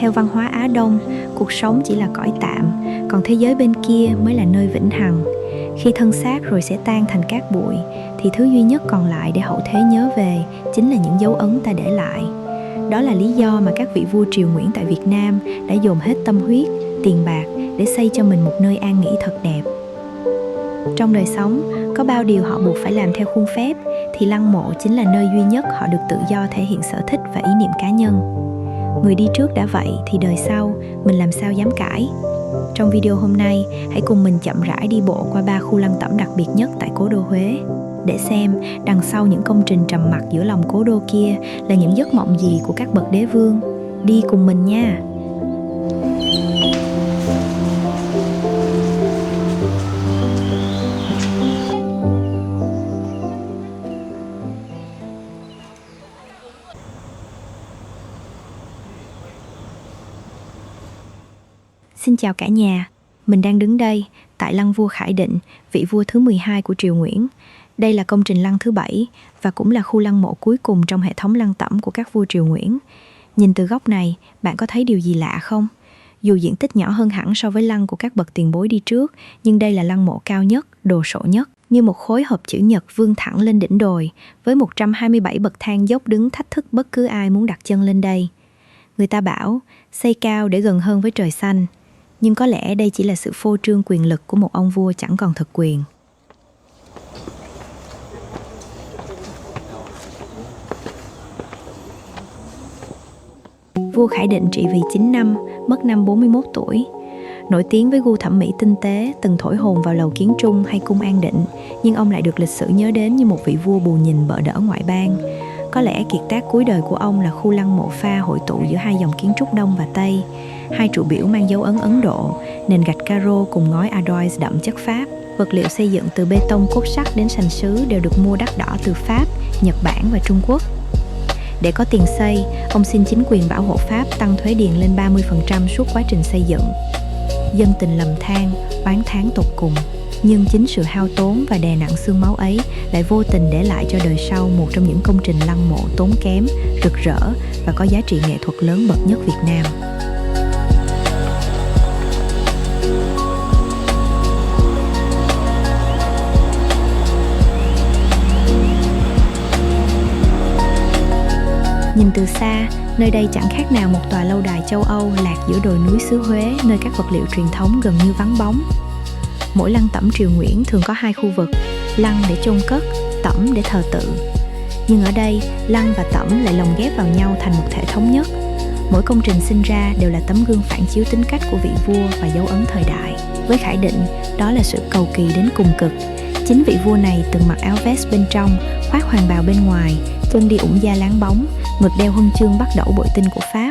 Theo văn hóa Á Đông, cuộc sống chỉ là cõi tạm, còn thế giới bên kia mới là nơi vĩnh hằng. Khi thân xác rồi sẽ tan thành cát bụi, thì thứ duy nhất còn lại để hậu thế nhớ về chính là những dấu ấn ta để lại. Đó là lý do mà các vị vua triều Nguyễn tại Việt Nam đã dồn hết tâm huyết, tiền bạc để xây cho mình một nơi an nghỉ thật đẹp. Trong đời sống, có bao điều họ buộc phải làm theo khuôn phép, thì lăng mộ chính là nơi duy nhất họ được tự do thể hiện sở thích và ý niệm cá nhân. Người đi trước đã vậy thì đời sau, mình làm sao dám cãi? Trong video hôm nay, hãy cùng mình chậm rãi đi bộ qua 3 khu lăng tẩm đặc biệt nhất tại cố đô Huế, để xem đằng sau những công trình trầm mặc giữa lòng cố đô kia là những giấc mộng gì của các bậc đế vương. Đi cùng mình nha! Xin chào cả nhà, mình đang đứng đây tại lăng vua Khải Định, vị vua thứ 12 của triều Nguyễn. Đây là công trình lăng thứ 7 và cũng là khu lăng mộ cuối cùng trong hệ thống lăng tẩm của các vua triều Nguyễn. Nhìn từ góc này, bạn có thấy điều gì lạ không? Dù diện tích nhỏ hơn hẳn so với lăng của các bậc tiền bối đi trước, nhưng đây là lăng mộ cao nhất, đồ sộ nhất, như một khối hộp chữ nhật vươn thẳng lên đỉnh đồi, với 127 bậc thang dốc đứng thách thức bất cứ ai muốn đặt chân lên đây. Người ta bảo, xây cao để gần hơn với trời xanh, nhưng có lẽ đây chỉ là sự phô trương quyền lực của một ông vua chẳng còn thực quyền. Vua Khải Định trị vì 9 năm, mất năm 41 tuổi. Nổi tiếng với gu thẩm mỹ tinh tế, từng thổi hồn vào lầu Kiến Trung hay cung An Định, nhưng ông lại được lịch sử nhớ đến như một vị vua bù nhìn bợ đỡ ngoại bang. Có lẽ kiệt tác cuối đời của ông là khu lăng mộ pha hội tụ giữa hai dòng kiến trúc Đông và Tây, hai trụ biểu mang dấu ấn Ấn Độ, nền gạch caro cùng ngói ardoise đậm chất Pháp. Vật liệu xây dựng từ bê tông cốt sắt đến sành sứ đều được mua đắt đỏ từ Pháp, Nhật Bản và Trung Quốc. Để có tiền xây, ông xin chính quyền bảo hộ Pháp tăng thuế điền lên 30% suốt quá trình xây dựng. Dân tình lầm than, oán thán tột cùng. Nhưng chính sự hao tốn và đè nặng xương máu ấy lại vô tình để lại cho đời sau một trong những công trình lăng mộ tốn kém, rực rỡ và có giá trị nghệ thuật lớn bậc nhất Việt Nam. Nhìn từ xa, nơi đây chẳng khác nào một tòa lâu đài châu Âu lạc giữa đồi núi xứ Huế, nơi các vật liệu truyền thống gần như vắng bóng. Mỗi lăng tẩm triều Nguyễn thường có hai khu vực, lăng để chôn cất, tẩm để thờ tự. Nhưng ở đây, lăng và tẩm lại lồng ghép vào nhau thành một thể thống nhất. Mỗi công trình sinh ra đều là tấm gương phản chiếu tính cách của vị vua và dấu ấn thời đại. Với Khải Định, đó là sự cầu kỳ đến cùng cực. Chính vị vua này từng mặc áo vest bên trong, khoác hoàng bào bên ngoài, chân đi ủng da láng bóng, ngực đeo huân chương bắt đẩu bội tinh của Pháp.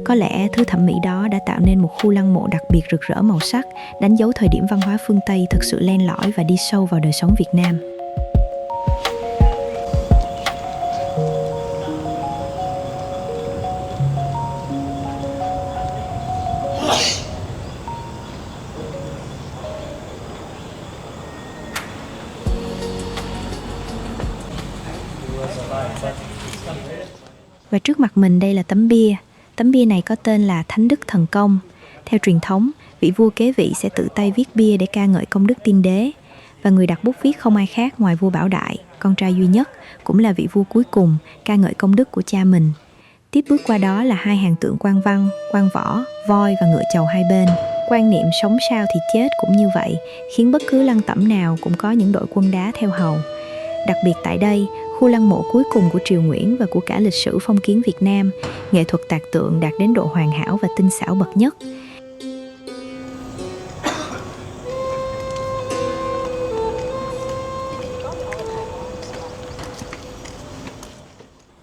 Có lẽ thứ thẩm mỹ đó đã tạo nên một khu lăng mộ đặc biệt rực rỡ màu sắc, đánh dấu thời điểm văn hóa phương Tây thực sự len lỏi và đi sâu vào đời sống Việt Nam. Và trước mặt mình đây là tấm bia. Tấm bia này có tên là Thánh Đức Thần Công. Theo truyền thống, vị vua kế vị sẽ tự tay viết bia để ca ngợi công đức tiên đế. Và người đặt bút viết không ai khác ngoài vua Bảo Đại, con trai duy nhất, cũng là vị vua cuối cùng, ca ngợi công đức của cha mình. Tiếp bước qua đó là hai hàng tượng quan văn, quan võ, voi và ngựa chầu hai bên. Quan niệm sống sao thì chết cũng như vậy, khiến bất cứ lăng tẩm nào cũng có những đội quân đá theo hầu. Đặc biệt tại đây, khu lăng mộ cuối cùng của triều Nguyễn và của cả lịch sử phong kiến Việt Nam, nghệ thuật tạc tượng đạt đến độ hoàn hảo và tinh xảo bậc nhất.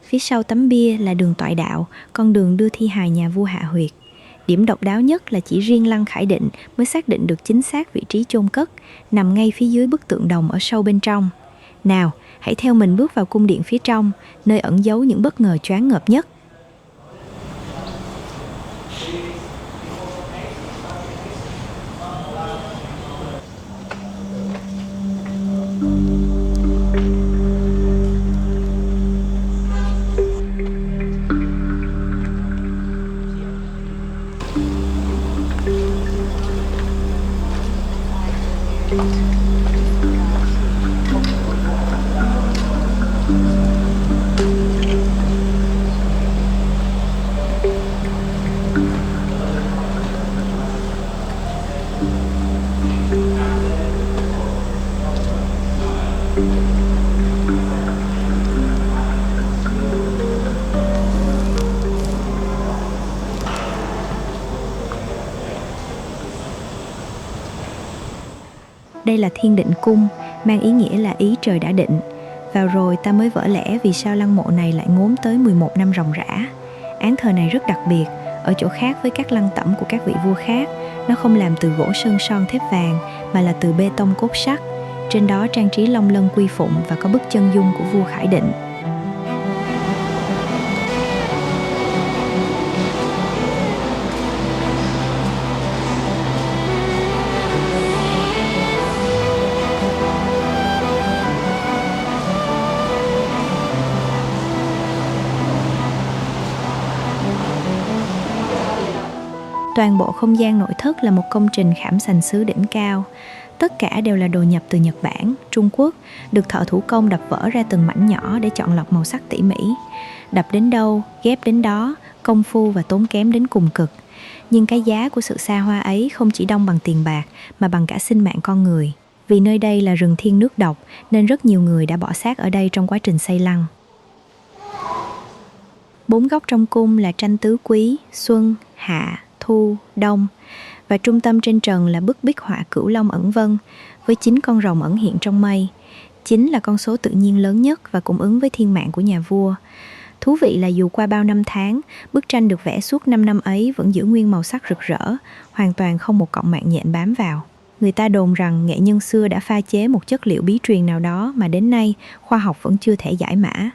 Phía sau tấm bia là đường Toại Đạo, con đường đưa thi hài nhà vua hạ huyệt. Điểm độc đáo nhất là chỉ riêng lăng Khải Định mới xác định được chính xác vị trí chôn cất, nằm ngay phía dưới bức tượng đồng ở sâu bên trong. Nào, hãy theo mình bước vào cung điện phía trong, nơi ẩn giấu những bất ngờ choáng ngợp nhất. Đây là Thiên Định Cung, mang ý nghĩa là ý trời đã định. Vào rồi ta mới vỡ lẽ vì sao lăng mộ này lại ngốn tới 11 năm ròng rã. Án thờ này rất đặc biệt, ở chỗ khác với các lăng tẩm của các vị vua khác, nó không làm từ gỗ sơn son thép vàng mà là từ bê tông cốt sắt. Trên đó trang trí long lân quy phụng và có bức chân dung của vua Khải Định. Toàn bộ không gian nội thất là một công trình khảm sành sứ đỉnh cao. Tất cả đều là đồ nhập từ Nhật Bản, Trung Quốc, được thợ thủ công đập vỡ ra từng mảnh nhỏ để chọn lọc màu sắc tỉ mỉ. Đập đến đâu, ghép đến đó, công phu và tốn kém đến cùng cực. Nhưng cái giá của sự xa hoa ấy không chỉ đong bằng tiền bạc mà bằng cả sinh mạng con người. Vì nơi đây là rừng thiên nước độc nên rất nhiều người đã bỏ xác ở đây trong quá trình xây lăng. 4 góc trong cung là tranh tứ quý, xuân, hạ, thu, đông. Và trung tâm trên trần là bức bích họa Cửu Long ẩn vân với 9 con rồng ẩn hiện trong mây. 9 là con số tự nhiên lớn nhất và cũng ứng với thiên mạng của nhà vua. Thú vị là dù qua bao năm tháng, bức tranh được vẽ suốt 5 năm ấy vẫn giữ nguyên màu sắc rực rỡ, hoàn toàn không một cọng mạng nhện bám vào. Người ta đồn rằng nghệ nhân xưa đã pha chế một chất liệu bí truyền nào đó mà đến nay khoa học vẫn chưa thể giải mã.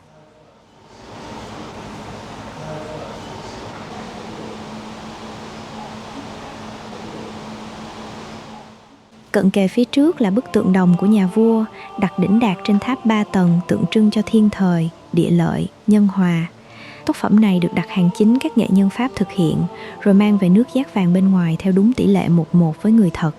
Cận kề phía trước là bức tượng đồng của nhà vua, đặt đỉnh đạt trên tháp 3 tầng tượng trưng cho thiên thời, địa lợi, nhân hòa. Tác phẩm này được đặt hàng chính các nghệ nhân Pháp thực hiện, rồi mang về nước dát vàng bên ngoài theo đúng tỷ lệ 1:1 với người thật.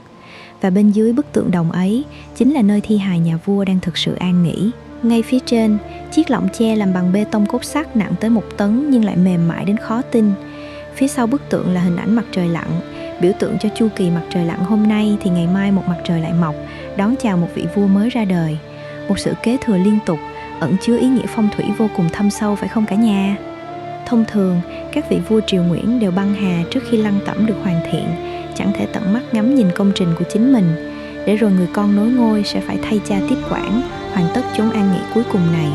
Và bên dưới bức tượng đồng ấy chính là nơi thi hài nhà vua đang thực sự an nghỉ. Ngay phía trên, chiếc lọng tre làm bằng bê tông cốt sắt nặng tới 1 tấn nhưng lại mềm mại đến khó tin. Phía sau bức tượng là hình ảnh mặt trời lặn, biểu tượng cho chu kỳ mặt trời lặn hôm nay thì ngày mai một mặt trời lại mọc, đón chào một vị vua mới ra đời. Một sự kế thừa liên tục, ẩn chứa ý nghĩa phong thủy vô cùng thâm sâu phải không cả nhà? Thông thường, các vị vua triều Nguyễn đều băng hà trước khi lăng tẩm được hoàn thiện, chẳng thể tận mắt ngắm nhìn công trình của chính mình, để rồi người con nối ngôi sẽ phải thay cha tiếp quản, hoàn tất chốn an nghỉ cuối cùng này.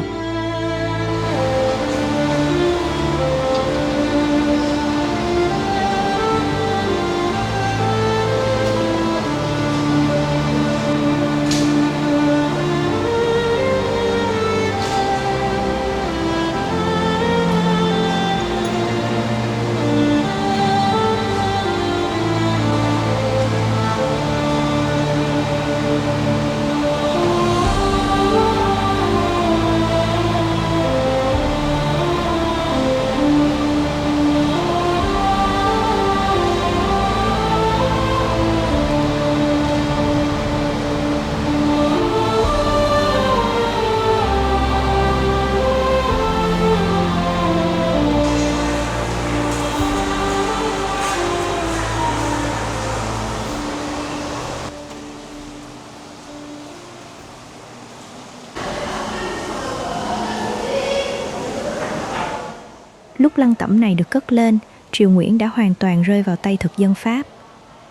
Lúc lăng tẩm này được cất lên, triều Nguyễn đã hoàn toàn rơi vào tay thực dân Pháp.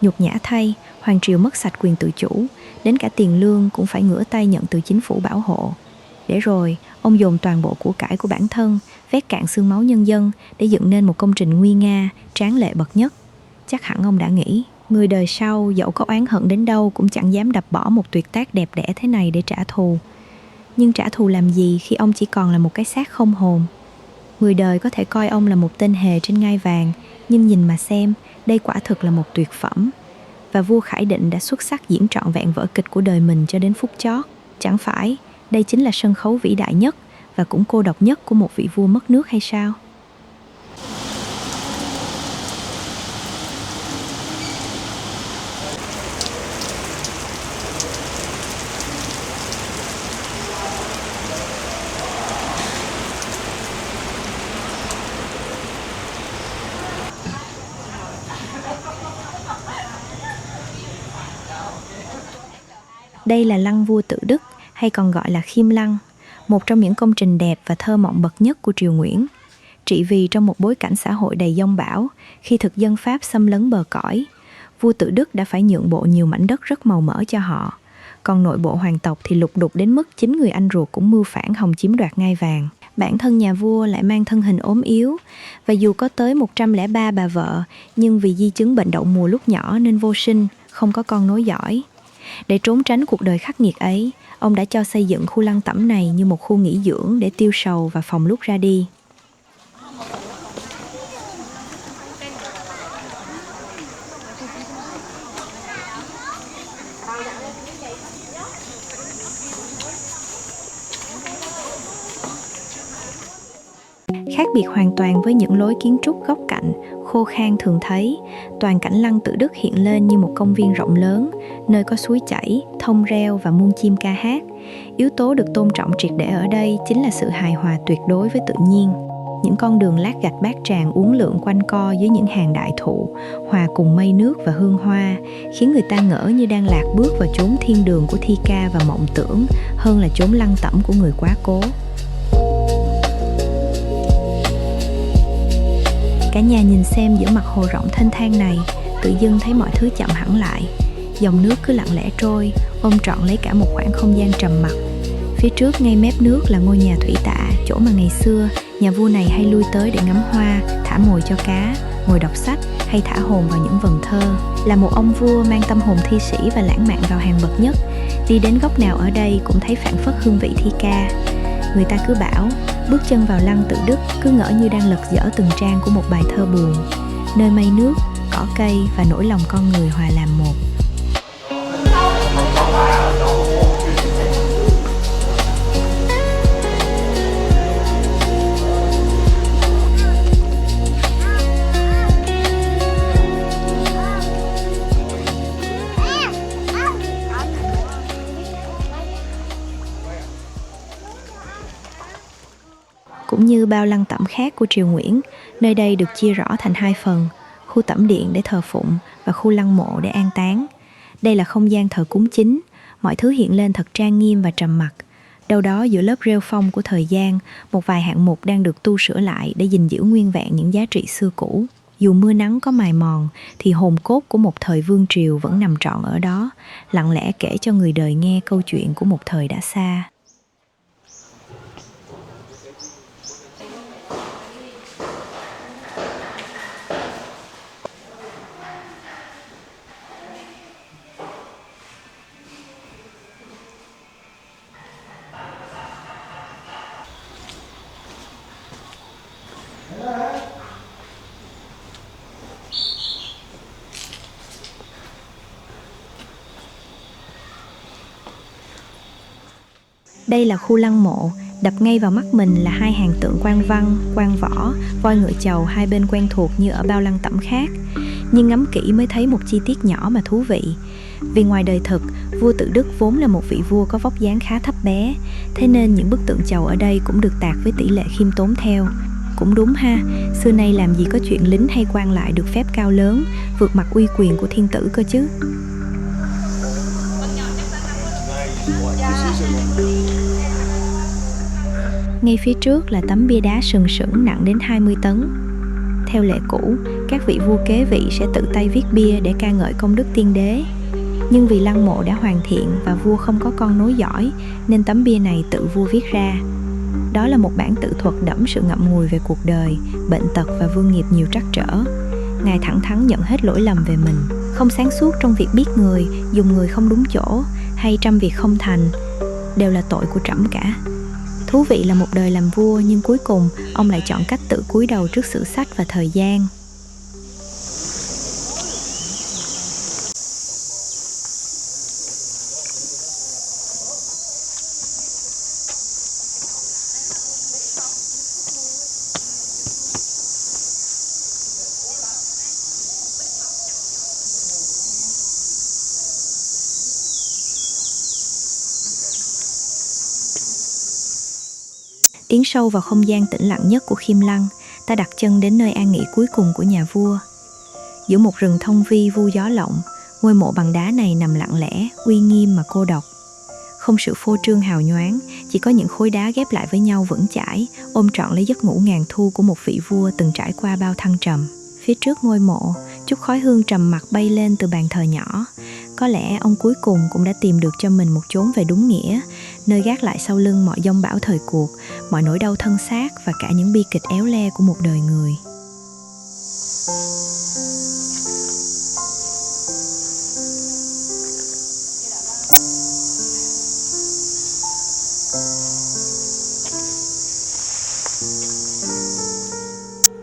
Nhục nhã thay, hoàng triều mất sạch quyền tự chủ, đến cả tiền lương cũng phải ngửa tay nhận từ chính phủ bảo hộ. Để rồi, ông dồn toàn bộ của cải của bản thân, vét cạn xương máu nhân dân để dựng nên một công trình nguy nga, tráng lệ bậc nhất. Chắc hẳn ông đã nghĩ, người đời sau dẫu có oán hận đến đâu cũng chẳng dám đập bỏ một tuyệt tác đẹp đẽ thế này để trả thù. Nhưng trả thù làm gì khi ông chỉ còn là một cái xác không hồn? Người đời có thể coi ông là một tên hề trên ngai vàng, nhưng nhìn mà xem, đây quả thực là một tuyệt phẩm. Và vua Khải Định đã xuất sắc diễn trọn vẹn vở kịch của đời mình cho đến phút chót. Chẳng phải đây chính là sân khấu vĩ đại nhất và cũng cô độc nhất của một vị vua mất nước hay sao? Đây là lăng vua Tự Đức, hay còn gọi là Khiêm Lăng, một trong những công trình đẹp và thơ mộng bậc nhất của triều Nguyễn. Trị vì trong một bối cảnh xã hội đầy dông bão, khi thực dân Pháp xâm lấn bờ cõi, vua Tự Đức đã phải nhượng bộ nhiều mảnh đất rất màu mỡ cho họ. Còn nội bộ hoàng tộc thì lục đục đến mức chính người anh ruột cũng mưu phản hòng chiếm đoạt ngai vàng. Bản thân nhà vua lại mang thân hình ốm yếu, và dù có tới 103 bà vợ, nhưng vì di chứng bệnh đậu mùa lúc nhỏ nên vô sinh, không có con nối dõi. Để trốn tránh cuộc đời khắc nghiệt ấy, ông đã cho xây dựng khu lăng tẩm này như một khu nghỉ dưỡng để tiêu sầu và phòng lúc ra đi. Khác biệt hoàn toàn với những lối kiến trúc góc cạnh, khô khan thường thấy, toàn cảnh lăng Tự Đức hiện lên như một công viên rộng lớn, nơi có suối chảy, thông reo và muôn chim ca hát. Yếu tố được tôn trọng triệt để ở đây chính là sự hài hòa tuyệt đối với tự nhiên. Những con đường lát gạch bát tràng uốn lượn quanh co dưới những hàng đại thụ, hòa cùng mây nước và hương hoa, khiến người ta ngỡ như đang lạc bước vào chốn thiên đường của thi ca và mộng tưởng, hơn là chốn lăng tẩm của người quá cố. Cả nhà nhìn xem giữa mặt hồ rộng thênh thang này, tự dưng thấy mọi thứ chậm hẳn lại. Dòng nước cứ lặng lẽ trôi, ôm trọn lấy cả một khoảng không gian trầm mặc. Phía trước ngay mép nước là ngôi nhà thủy tạ, chỗ mà ngày xưa nhà vua này hay lui tới để ngắm hoa, thả mồi cho cá, ngồi đọc sách hay thả hồn vào những vần thơ. Là một ông vua mang tâm hồn thi sĩ và lãng mạn vào hàng bậc nhất, đi đến góc nào ở đây cũng thấy phảng phất hương vị thi ca. Người ta cứ bảo, bước chân vào lăng Tự Đức cứ ngỡ như đang lật dở từng trang của một bài thơ buồn, nơi mây nước, cỏ cây và nỗi lòng con người hòa làm một. Cũng như bao lăng tẩm khác của triều Nguyễn, nơi đây được chia rõ thành hai phần, khu tẩm điện để thờ phụng và khu lăng mộ để an táng. Đây là không gian thờ cúng chính, mọi thứ hiện lên thật trang nghiêm và trầm mặc. Đâu đó giữa lớp rêu phong của thời gian, một vài hạng mục đang được tu sửa lại để gìn giữ nguyên vẹn những giá trị xưa cũ. Dù mưa nắng có mài mòn, thì hồn cốt của một thời vương triều vẫn nằm trọn ở đó, lặng lẽ kể cho người đời nghe câu chuyện của một thời đã xa. Đây là khu lăng mộ, đập ngay vào mắt mình là hai hàng tượng quan văn, quan võ, voi ngựa chầu hai bên quen thuộc như ở bao lăng tẩm khác. Nhưng ngắm kỹ mới thấy một chi tiết nhỏ mà thú vị. Vì ngoài đời thực, vua Tự Đức vốn là một vị vua có vóc dáng khá thấp bé, thế nên những bức tượng chầu ở đây cũng được tạc với tỷ lệ khiêm tốn theo. Cũng đúng ha, xưa nay làm gì có chuyện lính hay quan lại được phép cao lớn, vượt mặt uy quyền của thiên tử cơ chứ. Ngay phía trước là tấm bia đá sừng sững nặng đến 20 tấn. Theo lệ cũ, các vị vua kế vị sẽ tự tay viết bia để ca ngợi công đức tiên đế. Nhưng vì lăng mộ đã hoàn thiện và vua không có con nối dõi, nên tấm bia này tự vua viết ra. Đó là một bản tự thuật đẫm sự ngậm ngùi về cuộc đời, bệnh tật và vương nghiệp nhiều trắc trở. Ngài thẳng thắn nhận hết lỗi lầm về mình, không sáng suốt trong việc biết người, dùng người không đúng chỗ, hay trăm việc không thành, đều là tội của trẫm cả. Thú vị là một đời làm vua, nhưng cuối cùng ông lại chọn cách tự cúi đầu trước sử sách và thời gian. Tiến sâu vào không gian tĩnh lặng nhất của Khiêm Lăng, ta đặt chân đến nơi an nghỉ cuối cùng của nhà vua. Giữa một rừng thông vi vu gió lộng, ngôi mộ bằng đá này nằm lặng lẽ, uy nghiêm mà cô độc. Không sự phô trương hào nhoáng, chỉ có những khối đá ghép lại với nhau vững chãi, ôm trọn lấy giấc ngủ ngàn thu của một vị vua từng trải qua bao thăng trầm. Phía trước ngôi mộ, chút khói hương trầm mặc bay lên từ bàn thờ nhỏ. Có lẽ ông cuối cùng cũng đã tìm được cho mình một chốn về đúng nghĩa, nơi gác lại sau lưng mọi dông bão thời cuộc, mọi nỗi đau thân xác và cả những bi kịch éo le của một đời người.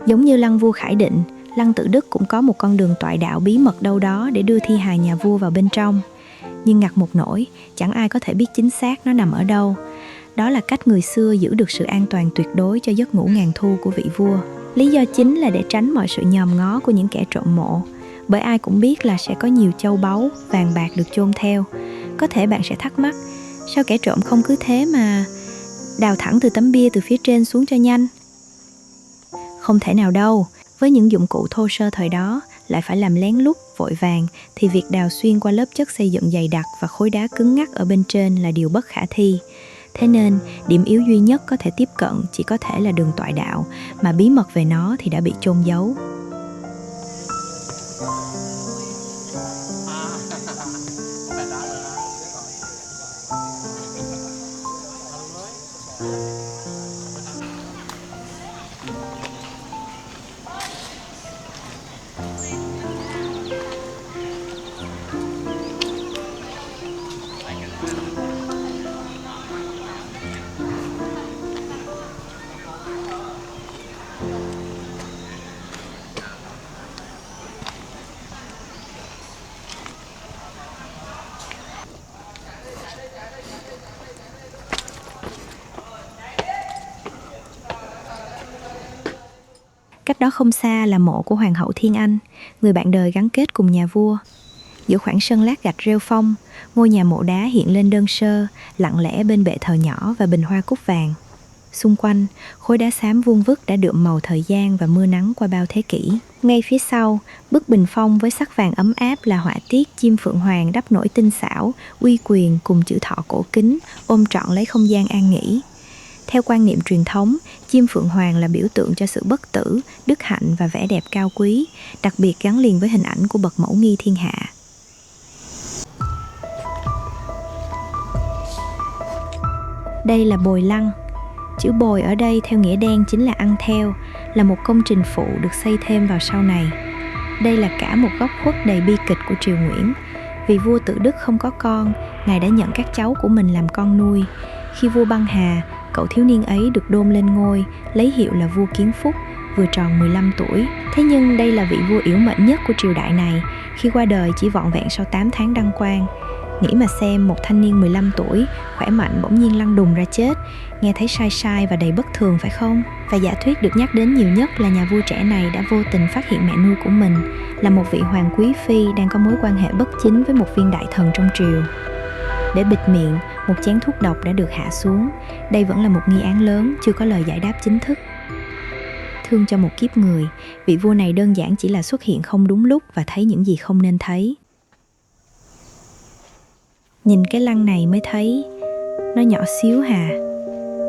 Giống như lăng vua Khải Định, lăng Tự Đức cũng có một con đường toại đạo bí mật đâu đó để đưa thi hài nhà vua vào bên trong. Nhưng ngặt một nỗi, chẳng ai có thể biết chính xác nó nằm ở đâu. Đó là cách người xưa giữ được sự an toàn tuyệt đối cho giấc ngủ ngàn thu của vị vua. Lý do chính là để tránh mọi sự nhòm ngó của những kẻ trộm mộ. Bởi ai cũng biết là sẽ có nhiều châu báu, vàng bạc được chôn theo. Có thể bạn sẽ thắc mắc, sao kẻ trộm không cứ thế mà đào thẳng từ tấm bia từ phía trên xuống cho nhanh? Không thể nào đâu, với những dụng cụ thô sơ thời đó, lại phải làm lén lút, vội vàng, thì việc đào xuyên qua lớp chất xây dựng dày đặc và khối đá cứng ngắc ở bên trên là điều bất khả thi. Thế nên, điểm yếu duy nhất có thể tiếp cận chỉ có thể là đường toại đạo, mà bí mật về nó thì đã bị chôn giấu. Cách đó không xa là mộ của Hoàng hậu Thiên Anh, người bạn đời gắn kết cùng nhà vua. Giữa khoảng sân lát gạch rêu phong, ngôi nhà mộ đá hiện lên đơn sơ, lặng lẽ bên bệ thờ nhỏ và bình hoa cúc vàng. Xung quanh, khối đá xám vuông vức đã đượm màu thời gian và mưa nắng qua bao thế kỷ. Ngay phía sau, bức bình phong với sắc vàng ấm áp là họa tiết chim phượng hoàng đắp nổi tinh xảo, uy quyền cùng chữ thọ cổ kính, ôm trọn lấy không gian an nghỉ. Theo quan niệm truyền thống, chim phượng hoàng là biểu tượng cho sự bất tử, đức hạnh và vẻ đẹp cao quý, đặc biệt gắn liền với hình ảnh của bậc mẫu nghi thiên hạ. Đây là bồi lăng. Chữ bồi ở đây theo nghĩa đen chính là ăn theo, là một công trình phụ được xây thêm vào sau này. Đây là cả một góc khuất đầy bi kịch của triều Nguyễn. Vì vua Tự Đức không có con, ngài đã nhận các cháu của mình làm con nuôi. Khi vua băng hà, cậu thiếu niên ấy được đôn lên ngôi, lấy hiệu là vua Kiến Phúc, vừa tròn 15 tuổi. Thế nhưng đây là vị vua yểu mệnh nhất của triều đại này, khi qua đời chỉ vọn vẹn sau 8 tháng đăng quang. Nghĩ mà xem, một thanh niên 15 tuổi, khỏe mạnh bỗng nhiên lăn đùng ra chết, nghe thấy sai sai và đầy bất thường phải không? Và giả thuyết được nhắc đến nhiều nhất là nhà vua trẻ này đã vô tình phát hiện mẹ nuôi của mình là một vị hoàng quý phi đang có mối quan hệ bất chính với một viên đại thần trong triều. Để bịt miệng, một chén thuốc độc đã được hạ xuống. Đây vẫn là một nghi án lớn, chưa có lời giải đáp chính thức. Thương cho một kiếp người, vị vua này đơn giản chỉ là xuất hiện không đúng lúc và thấy những gì không nên thấy. Nhìn cái lăng này mới thấy, nó nhỏ xíu hà.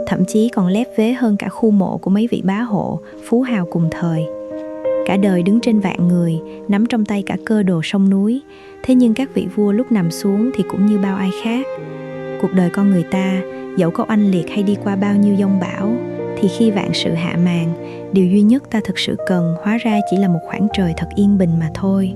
Thậm chí còn lép vế hơn cả khu mộ của mấy vị bá hộ, phú hào cùng thời. Cả đời đứng trên vạn người, nắm trong tay cả cơ đồ sông núi. Thế nhưng các vị vua lúc nằm xuống thì cũng như bao ai khác. Cuộc đời con người ta, dẫu có oanh liệt hay đi qua bao nhiêu giông bão, thì khi vạn sự hạ màn, điều duy nhất ta thực sự cần hóa ra chỉ là một khoảng trời thật yên bình mà thôi.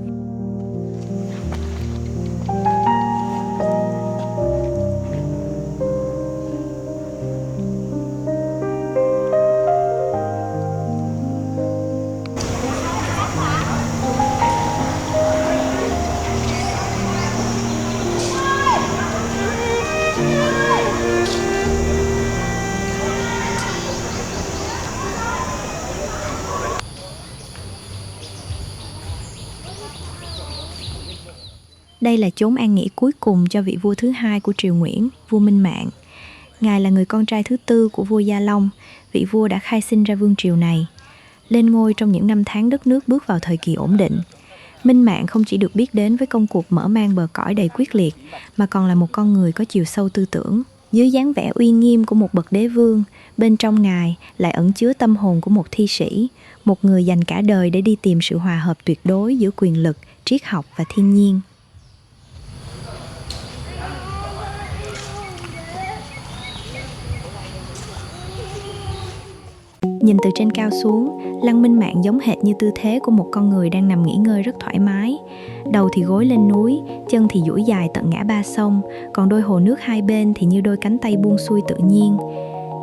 Đây là chốn an nghỉ cuối cùng cho vị vua thứ hai của triều Nguyễn, vua Minh Mạng. Ngài là người con trai thứ tư của vua Gia Long, vị vua đã khai sinh ra vương triều này. Lên ngôi trong những năm tháng đất nước bước vào thời kỳ ổn định, Minh Mạng không chỉ được biết đến với công cuộc mở mang bờ cõi đầy quyết liệt, mà còn là một con người có chiều sâu tư tưởng. Dưới dáng vẻ uy nghiêm của một bậc đế vương, bên trong ngài lại ẩn chứa tâm hồn của một thi sĩ, một người dành cả đời để đi tìm sự hòa hợp tuyệt đối giữa quyền lực, triết học và thiên nhiên. Nhìn từ trên cao xuống, lăng Minh Mạng giống hệt như tư thế của một con người đang nằm nghỉ ngơi rất thoải mái. Đầu thì gối lên núi, chân thì duỗi dài tận ngã ba sông, còn đôi hồ nước hai bên thì như đôi cánh tay buông xuôi tự nhiên.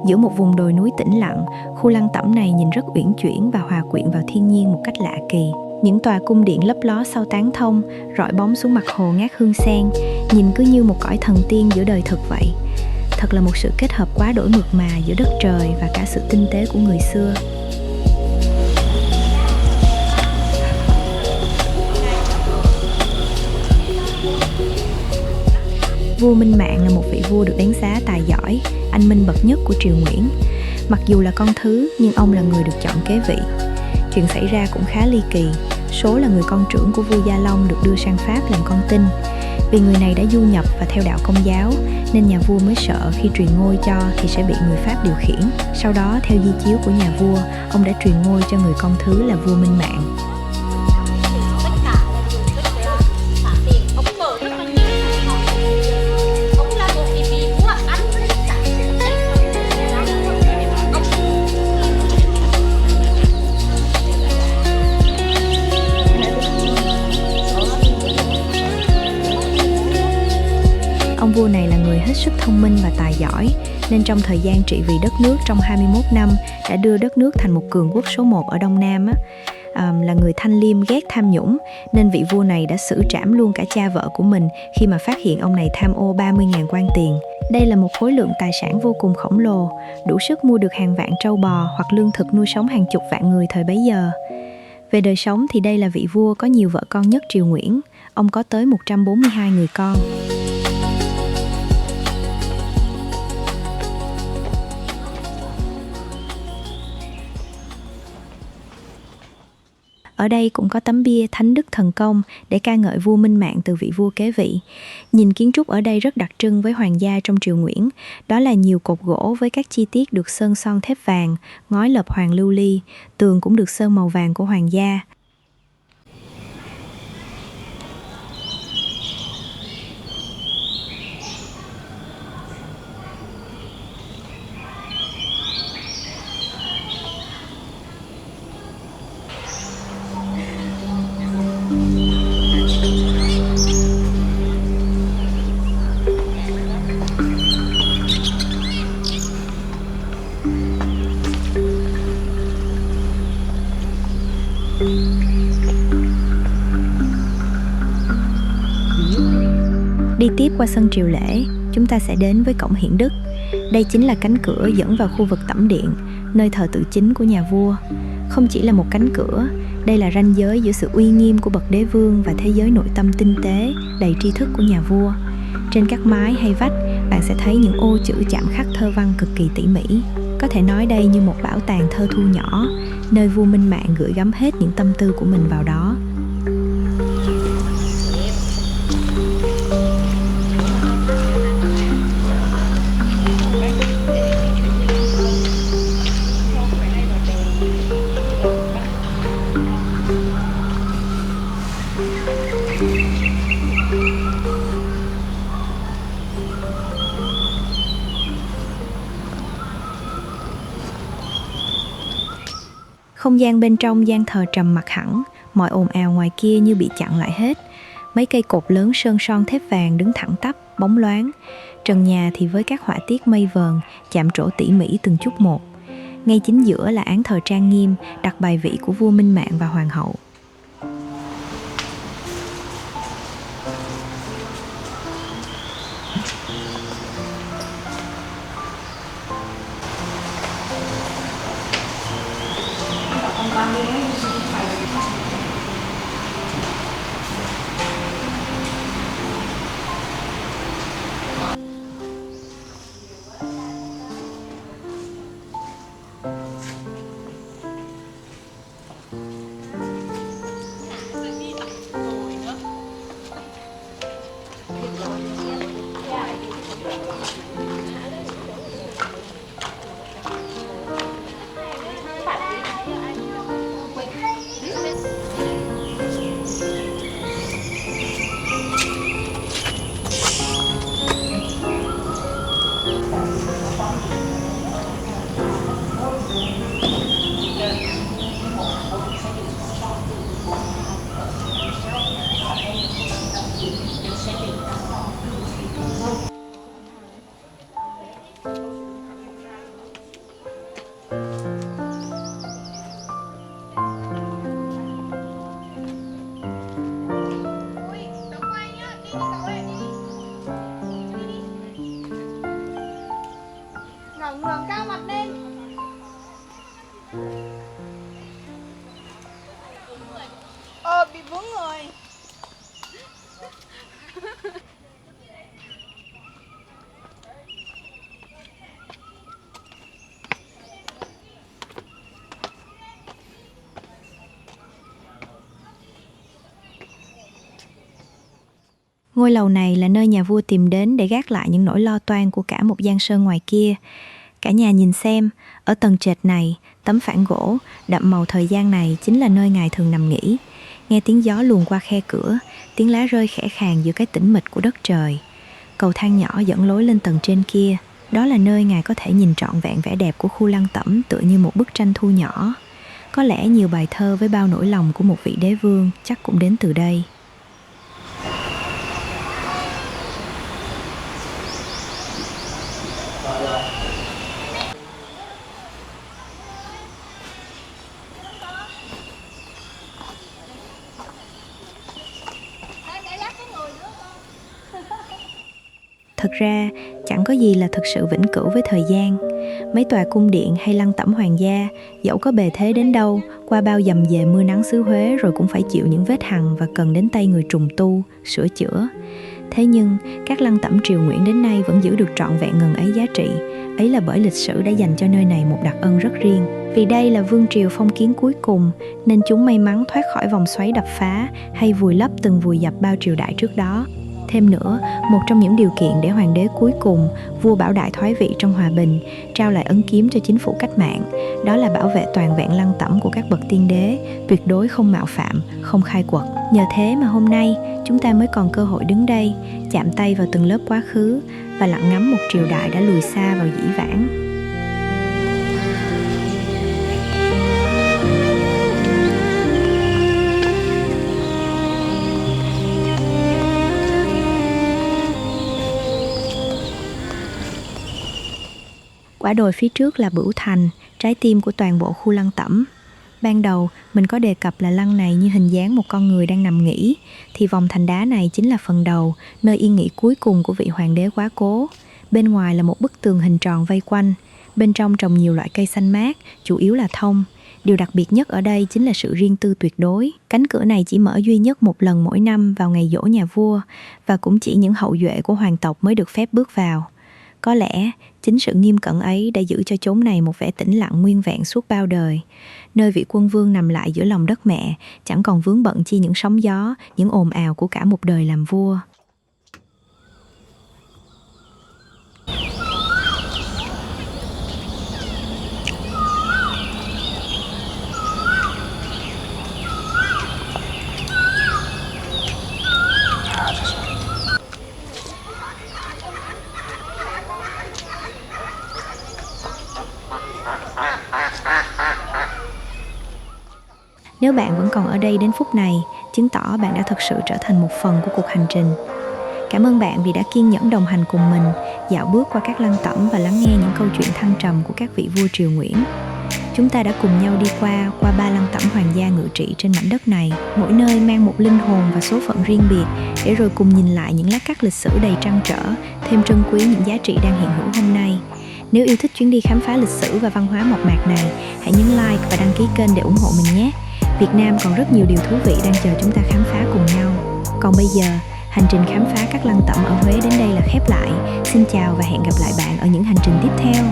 Giữa một vùng đồi núi tĩnh lặng, khu lăng tẩm này nhìn rất uyển chuyển và hòa quyện vào thiên nhiên một cách lạ kỳ. Những tòa cung điện lấp ló sau tán thông, rọi bóng xuống mặt hồ ngát hương sen, nhìn cứ như một cõi thần tiên giữa đời thực vậy. Thật là một sự kết hợp quá đổi mượt mà giữa đất trời và cả sự tinh tế của người xưa. Vua Minh Mạng là một vị vua được đánh giá tài giỏi, anh minh bậc nhất của triều Nguyễn. Mặc dù là con thứ, nhưng ông là người được chọn kế vị. Chuyện xảy ra cũng khá ly kỳ. Số là người con trưởng của vua Gia Long được đưa sang Pháp làm con tin. Vì người này đã du nhập và theo đạo Công giáo, nên nhà vua mới sợ khi truyền ngôi cho thì sẽ bị người Pháp điều khiển. Sau đó, theo di chiếu của nhà vua, ông đã truyền ngôi cho người con thứ là vua Minh Mạng. Ông vua này là người hết sức thông minh và tài giỏi, nên trong thời gian trị vì đất nước trong 21 năm đã đưa đất nước thành một cường quốc số 1 ở Đông Nam. Là người thanh liêm ghét tham nhũng, nên vị vua này đã xử trảm luôn cả cha vợ của mình khi mà phát hiện ông này tham ô 30.000 quan tiền. Đây là một khối lượng tài sản vô cùng khổng lồ, đủ sức mua được hàng vạn trâu bò hoặc lương thực nuôi sống hàng chục vạn người thời bấy giờ. Về đời sống thì đây là vị vua có nhiều vợ con nhất triều Nguyễn. Ông có tới 142 người con. Ở đây cũng có tấm bia Thánh Đức Thần Công để ca ngợi vua Minh Mạng từ vị vua kế vị. Nhìn kiến trúc ở đây rất đặc trưng với hoàng gia trong triều Nguyễn. Đó là nhiều cột gỗ với các chi tiết được sơn son thép vàng, ngói lợp hoàng lưu ly, tường cũng được sơn màu vàng của hoàng gia. Đi tiếp qua sân triều lễ, chúng ta sẽ đến với cổng Hiển Đức. Đây chính là cánh cửa dẫn vào khu vực tẩm điện, nơi thờ tự chính của nhà vua. Không chỉ là một cánh cửa, đây là ranh giới giữa sự uy nghiêm của bậc đế vương và thế giới nội tâm tinh tế, đầy tri thức của nhà vua. Trên các mái hay vách, bạn sẽ thấy những ô chữ chạm khắc thơ văn cực kỳ tỉ mỉ. Có thể nói đây như một bảo tàng thơ thu nhỏ, nơi vua Minh Mạng gửi gắm hết những tâm tư của mình vào đó. Không gian bên trong gian thờ trầm mặc hẳn, mọi ồn ào ngoài kia như bị chặn lại hết. Mấy cây cột lớn sơn son thép vàng đứng thẳng tắp, bóng loáng. Trần nhà thì với các họa tiết mây vờn, chạm trổ tỉ mỉ từng chút một. Ngay chính giữa là án thờ trang nghiêm, đặt bài vị của vua Minh Mạng và hoàng hậu. vướng người. Ngôi lầu này là nơi nhà vua tìm đến để gác lại những nỗi lo toan của cả một giang sơn ngoài kia. Cả nhà nhìn xem, ở tầng trệt này, tấm phản gỗ, đậm màu thời gian này chính là nơi ngài thường nằm nghỉ. Nghe tiếng gió luồn qua khe cửa, tiếng lá rơi khẽ khàng giữa cái tĩnh mịch của đất trời. Cầu thang nhỏ dẫn lối lên tầng trên kia, đó là nơi ngài có thể nhìn trọn vẹn vẻ đẹp của khu Lăng Tẩm tựa như một bức tranh thu nhỏ. Có lẽ nhiều bài thơ với bao nỗi lòng của một vị đế vương chắc cũng đến từ đây. Thật ra, chẳng có gì là thực sự vĩnh cửu với thời gian. Mấy tòa cung điện hay lăng tẩm hoàng gia, dẫu có bề thế đến đâu, qua bao dầm dề mưa nắng xứ Huế rồi cũng phải chịu những vết hằn và cần đến tay người trùng tu, sửa chữa. Thế nhưng, các lăng tẩm triều Nguyễn đến nay vẫn giữ được trọn vẹn ngần ấy giá trị. Ấy là bởi lịch sử đã dành cho nơi này một đặc ân rất riêng. Vì đây là vương triều phong kiến cuối cùng, nên chúng may mắn thoát khỏi vòng xoáy đập phá hay vùi lấp từng vùi dập bao triều đại trước đó. Thêm nữa, một trong những điều kiện để hoàng đế cuối cùng, vua Bảo Đại thoái vị trong hòa bình, trao lại ấn kiếm cho chính phủ cách mạng, đó là bảo vệ toàn vẹn lăng tẩm của các bậc tiên đế, tuyệt đối không mạo phạm, không khai quật. Nhờ thế mà hôm nay, chúng ta mới còn cơ hội đứng đây, chạm tay vào từng lớp quá khứ và lặng ngắm một triều đại đã lùi xa vào dĩ vãng. Quả đồi phía trước là Bửu Thành, trái tim của toàn bộ khu lăng tẩm. Ban đầu, mình có đề cập là lăng này như hình dáng một con người đang nằm nghỉ, thì vòng thành đá này chính là phần đầu, nơi yên nghỉ cuối cùng của vị hoàng đế quá cố. Bên ngoài là một bức tường hình tròn vây quanh, bên trong trồng nhiều loại cây xanh mát, chủ yếu là thông. Điều đặc biệt nhất ở đây chính là sự riêng tư tuyệt đối. Cánh cửa này chỉ mở duy nhất một lần mỗi năm vào ngày giỗ nhà vua, và cũng chỉ những hậu duệ của hoàng tộc mới được phép bước vào. Có lẽ, chính sự nghiêm cẩn ấy đã giữ cho chốn này một vẻ tĩnh lặng nguyên vẹn suốt bao đời. Nơi vị quân vương nằm lại giữa lòng đất mẹ, chẳng còn vướng bận chi những sóng gió, những ồn ào của cả một đời làm vua. Nếu bạn vẫn còn ở đây đến phút này, chứng tỏ bạn đã thực sự trở thành một phần của cuộc hành trình. Cảm ơn bạn vì đã kiên nhẫn đồng hành cùng mình, dạo bước qua các lăng tẩm và lắng nghe những câu chuyện thăng trầm của các vị vua triều Nguyễn. Chúng ta đã cùng nhau đi qua 3 lăng tẩm hoàng gia ngự trị trên mảnh đất này, mỗi nơi mang một linh hồn và số phận riêng biệt, để rồi cùng nhìn lại những lát cắt lịch sử đầy trăn trở, thêm trân quý những giá trị đang hiện hữu hôm nay. Nếu yêu thích chuyến đi khám phá lịch sử và văn hóa mộc mạc này, hãy nhấn like và đăng ký kênh để ủng hộ mình nhé. Việt Nam còn rất nhiều điều thú vị đang chờ chúng ta khám phá cùng nhau. Còn bây giờ, hành trình khám phá các lăng tẩm ở Huế đến đây là khép lại. Xin chào và hẹn gặp lại bạn ở những hành trình tiếp theo.